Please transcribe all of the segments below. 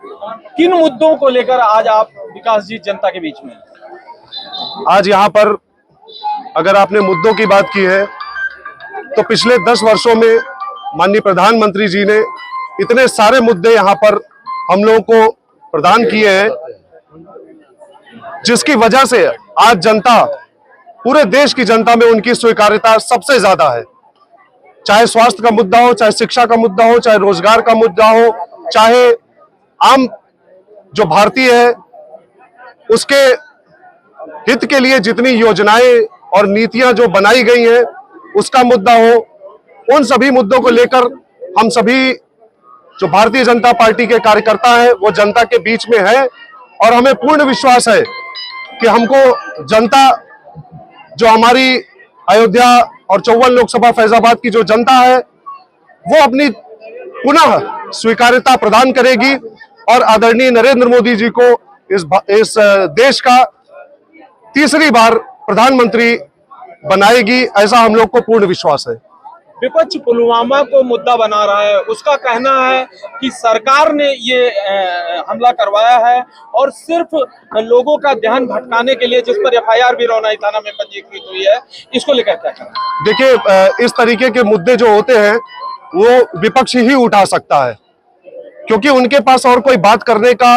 किन मुद्दों को लेकर आज आप विकास जी जनता के बीच में? आज यहाँ पर अगर आपने मुद्दों की बात की है तो पिछले 10 वर्षों में माननीय प्रधानमंत्री जी ने इतने सारे मुद्दे यहाँ पर हम लोगों को प्रदान किए हैं, जिसकी वजह से आज जनता, पूरे देश की जनता में उनकी स्वीकार्यता सबसे ज्यादा है। चाहे स्वास्थ्य का मुद्दा हो, चाहे शिक्षा का मुद्दा हो, चाहे रोजगार का मुद्दा हो, चाहे आम जो भारतीय है उसके हित के लिए जितनी योजनाएं और नीतियां जो बनाई गई हैं उसका मुद्दा हो, उन सभी मुद्दों को लेकर हम सभी जो भारतीय जनता पार्टी के कार्यकर्ता हैं वो जनता के बीच में है। और हमें पूर्ण विश्वास है कि हमको जनता, जो हमारी अयोध्या और 54 लोकसभा फैजाबाद की जो जनता है वो अपनी पुनः स्वीकार्यता प्रदान करेगी और आदरणीय नरेंद्र मोदी जी को इस देश का तीसरी बार प्रधानमंत्री बनाएगी, ऐसा हम लोग को पूर्ण विश्वास है। विपक्ष पुलवामा को मुद्दा बना रहा है, उसका कहना है कि सरकार ने ये हमला करवाया है और सिर्फ लोगों का ध्यान भटकाने के लिए, जिस पर एफआईआर भी रौनाई थाना में पंजीकृत हुई है, इसको लेकर क्या कहना? देखिए, इस तरीके के मुद्दे जो होते हैं वो विपक्ष ही उठा सकता है, क्योंकि उनके पास और कोई बात करने का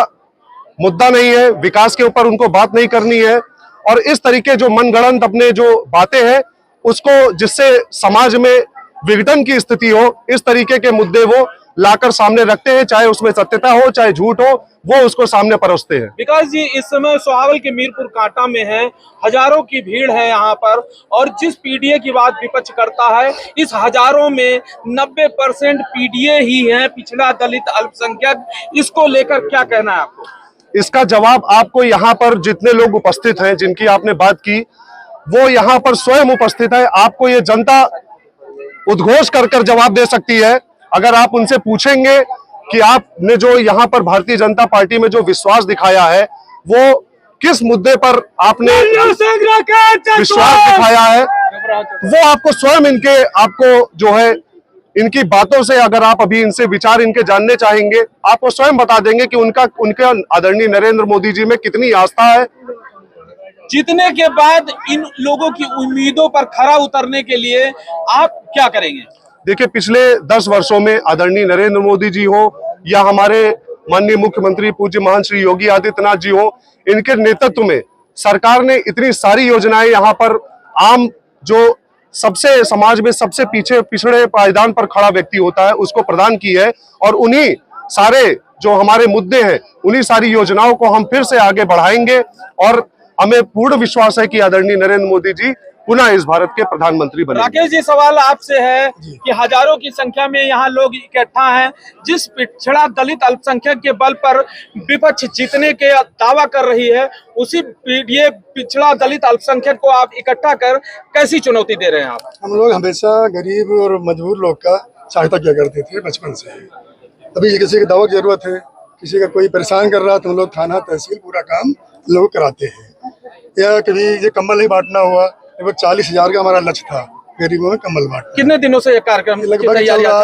मुद्दा नहीं है, विकास के ऊपर उनको बात नहीं करनी है। और इस तरीके जो मनगढ़ंत अपने जो बातें हैं उसको, जिससे समाज में विघटन की स्थिति हो, इस तरीके के मुद्दे वो लाकर सामने रखते हैं, चाहे उसमें सत्यता हो चाहे झूठ हो, वो उसको सामने परोसते हैं। विकास जी, इस समय सोहावल के मीरपुर कांटा में है, हजारों की भीड़ है यहाँ पर, और जिस पीडीए की बात विपक्ष करता है, इस हजारों में 90% पीडीए ही है, पिछड़ा दलित अल्पसंख्यक। इसको लेकर क्या कहना है आपको? इसका जवाब आपको यहाँ पर जितने लोग उपस्थित हैं, जिनकी आपने बात की, वो यहाँ पर स्वयं उपस्थित है। आपको ये जनता उद्घोष कर जवाब दे सकती है। अगर आप उनसे पूछेंगे कि आपने जो यहाँ पर भारतीय जनता पार्टी में जो विश्वास दिखाया है वो किस मुद्दे पर आपने विश्वास दिखाया है, वो आपको स्वयं आपको जो है इनकी बातों से, अगर आप अभी इनसे विचार इनके जानने चाहेंगे, आपको स्वयं बता देंगे कि उनके आदरणीय नरेंद्र मोदी जी में कितनी आस्था है। जीतने के बाद इन लोगों की उम्मीदों पर खरा उतरने के लिए आप क्या करेंगे? देखिए, पिछले 10 वर्षों में आदरणीय नरेंद्र मोदी जी हो या हमारे माननीय मुख्यमंत्री पूज्य महान श्री योगी आदित्यनाथ जी हो, इनके नेतृत्व में सरकार ने इतनी सारी योजनाएं यहाँ पर आम जो सबसे समाज में सबसे पीछे पिछड़े पायदान पर खड़ा व्यक्ति होता है उसको प्रदान की है। और उन्हीं सारे जो हमारे मुद्दे हैं, उन्हीं सारी योजनाओं को हम फिर से आगे बढ़ाएंगे और हमें पूर्ण विश्वास है कि आदरणीय नरेंद्र मोदी जी पुनः इस भारत के प्रधानमंत्री बनेंगे। राकेश जी, सवाल आपसे है कि हजारों की संख्या में यहाँ लोग इकट्ठा हैं, जिस पिछड़ा दलित अल्पसंख्यक के बल पर विपक्ष जीतने के दावा कर रही है, उसी पीडीए पिछड़ा दलित अल्पसंख्यक को आप इकट्ठा कर कैसी चुनौती दे रहे हैं आप? हम लोग हमेशा गरीब और मजबूर लोग का सहायता किया करते थे बचपन से। अभी किसी की दवा की जरूरत है, किसी का कोई परेशान कर रहा है तो हम लोग थाना तहसील पूरा काम लोग कराते हैं। या कभी ये कंबल नहीं बांटना हुआ, लगभग 40,000 का हमारा लक्ष्य था गरीबों में कंबल बांटना। कितने दिनों से ये कार्यक्रम लगभग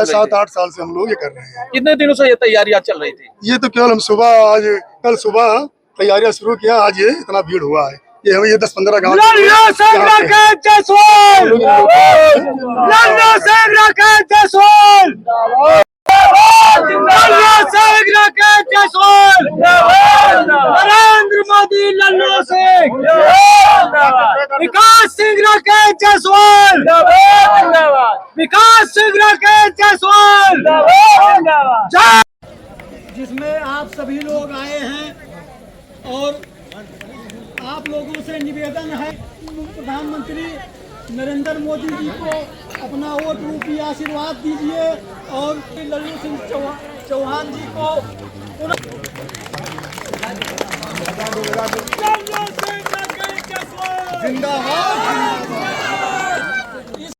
7-8 साल से हम लोग ये कर रहे हैं। कितने दिनों से ये तैयारियां चल रही थी? ये तो केवल हम कल सुबह तैयारियां शुरू किया, आज ये इतना भीड़ हुआ है। ये 10-15 गाँव नरेंद्र मोदी लल्लू सिंह, विकास सिंह राकेश जायसवाल, विकास सिंह राकेश जायसवाल, जिसमें आप सभी लोग आए हैं और आप लोगों से निवेदन है प्रधानमंत्री नरेंद्र मोदी जी को अपना वोट रूपी आशीर्वाद दीजिए और लल्लू सिंह चौहान जी को जिंदाबाद।